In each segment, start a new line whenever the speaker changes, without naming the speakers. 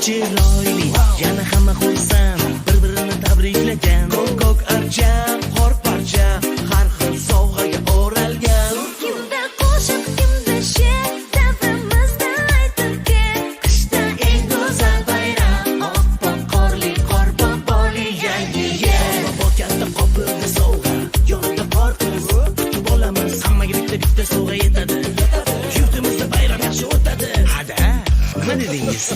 chiroyli, yana hamma xursand, bir-birini tabriklagan. Ko'k archa, qor parcha, har xil sovg'aga o'ralgan.
Kimda qo'shiq, kimda she'r, davrimizda aytilga. Qishda eng go'zal bayram, oppoq qorli qor boboli yangi yil.
Bobot katta qopildi sovg'a, yonida qor qiz, kutib olamiz. Hammaga bitta sovg'a yetadi. Yurtimizda bayram yaxshi o'tadi. Hada, nima dedingiz?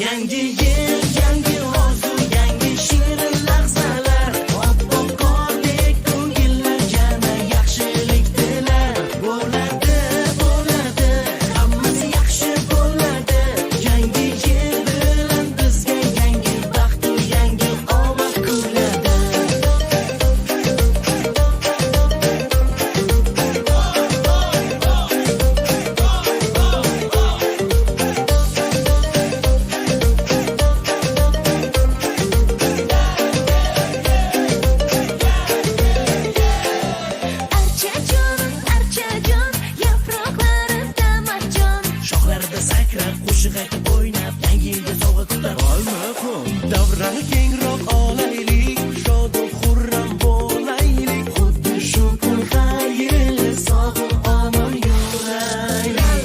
Yangi yil, yangi orzu, yangi shirin lahzalar. Oppoq qordek ko'ngillar, yana yaxshilik tilar. Bo'ladi, bo'ladi, hammasi yaxshi bo'ladi. Yangi yil bilan bizga yangi baxt, yangi omad kuladi.
Archajon, yaproqlarida marjon.
Shoxlarida sakrab, qo'shiq aytib o'ynab, yangi yilga sovg'a kutar olmakum. Davrani kengroq olaylik, shodu xurram bo'laylik. Xuddi shu kun har yil sog' omon yuraylik.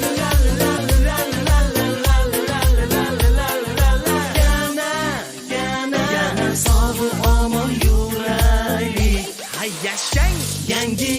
Yana sog' omon yuraylik. Hay yashang, yangi